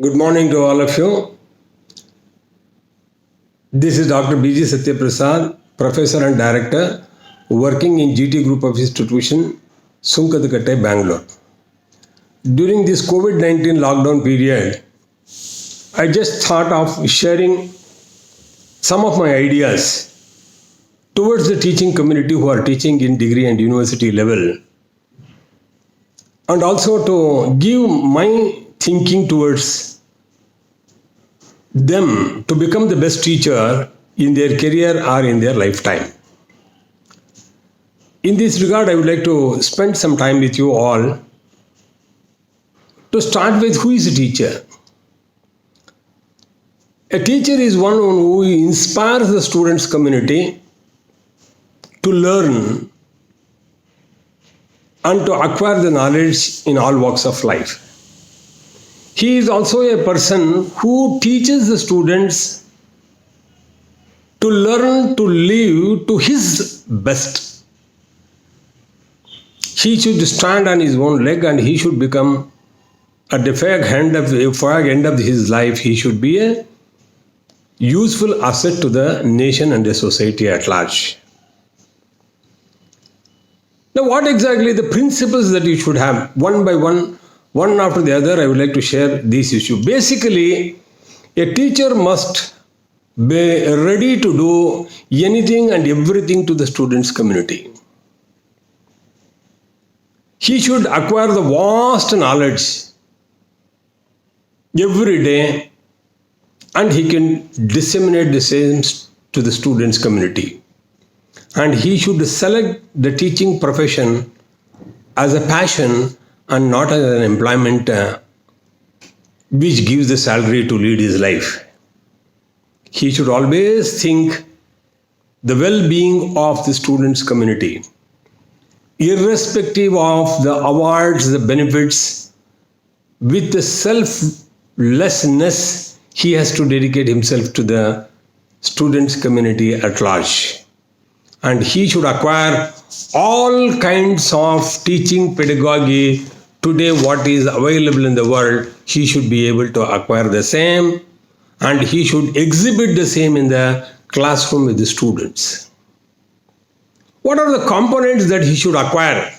Good morning to all of you. This is Dr. B.G. Satyaprasad, Professor and Director, working in GT Group of Institution, Sunkadakatte, Bangalore. During this COVID-19 lockdown period, I just thought of sharing some of my ideas towards the teaching community who are teaching in degree and university level, and also to give my thinking towards them to become the best teacher in their career or in their lifetime. In this regard, I would like to spend some time with you all. To start with, who is a teacher? A teacher is one who inspires the students' community to learn and to acquire the knowledge in all walks of life. He is also a person who teaches the students to learn to live to his best. He should stand on his own leg and he should become at the fag end of his life, he should be a useful asset to the nation and the society at large. Now, what exactly the principles that you should have? One by one after the other, I would like to share this issue. Basically, a teacher must be ready to do anything and everything to the students' community. He should acquire the vast knowledge every day, and he can disseminate the same to the students' community. And he should select the teaching profession as a passion and not as an employment which gives the salary to lead his life. He should always think the well-being of the students' community, irrespective of the awards, the benefits. With the selflessness, he has to dedicate himself to the students' community at large. And he should acquire all kinds of teaching pedagogy. Today, what is available in the world, he should be able to acquire the same, and he should exhibit the same in the classroom with the students. What are the components that he should acquire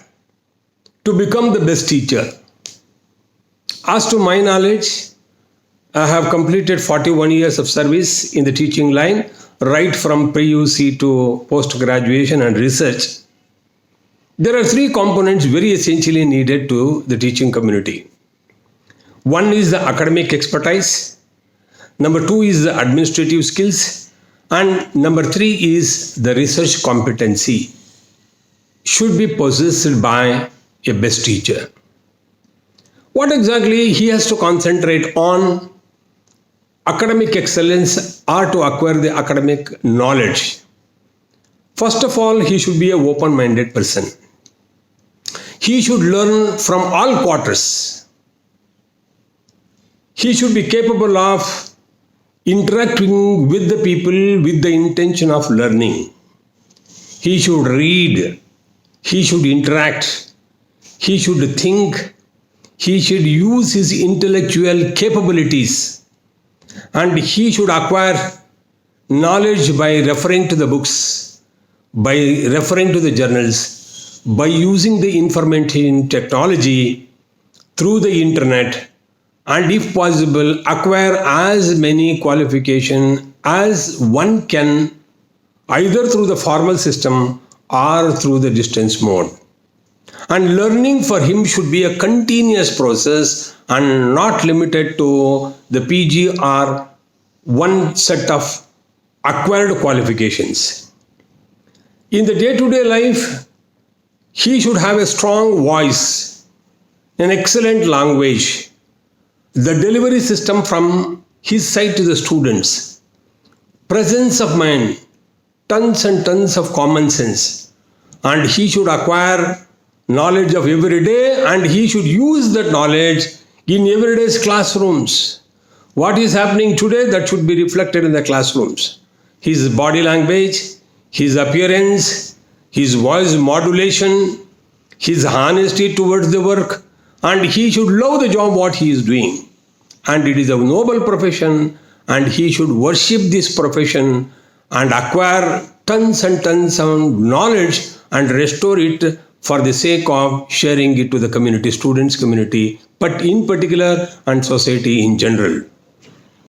to become the best teacher? As to my knowledge, I have completed 41 years of service in the teaching line, right from pre-UC to post-graduation and research. There are three components very essentially needed to the teaching community. One is the academic expertise, number two is the administrative skills, and number three is the research competency should be possessed by a best teacher. What exactly he has to concentrate on? Academic excellence or to acquire the academic knowledge. First of all, he should be an open-minded person. He should learn from all quarters. He should be capable of interacting with the people with the intention of learning. He should read. He should interact. He should think. He should use his intellectual capabilities. And he should acquire knowledge by referring to the books, by referring to the journals, by using the information technology through the internet, and if possible, acquire as many qualifications as one can, either through the formal system or through the distance mode. And learning for him should be a continuous process and not limited to the PG or one set of acquired qualifications. In the day-to-day life, he should have a strong voice, an excellent language, the delivery system from his side to the students, presence of mind, tons and tons of common sense, and he should acquire knowledge of every day, and he should use that knowledge in everyday's classrooms. What is happening today, that should be reflected in the classrooms. His body language, his appearance, his voice modulation, his honesty towards the work, and he should love the job what he is doing. and it is a noble profession, and he should worship this profession and acquire tons and tons of knowledge and restore it for the sake of sharing it to the community, students community, but in particular and society in general.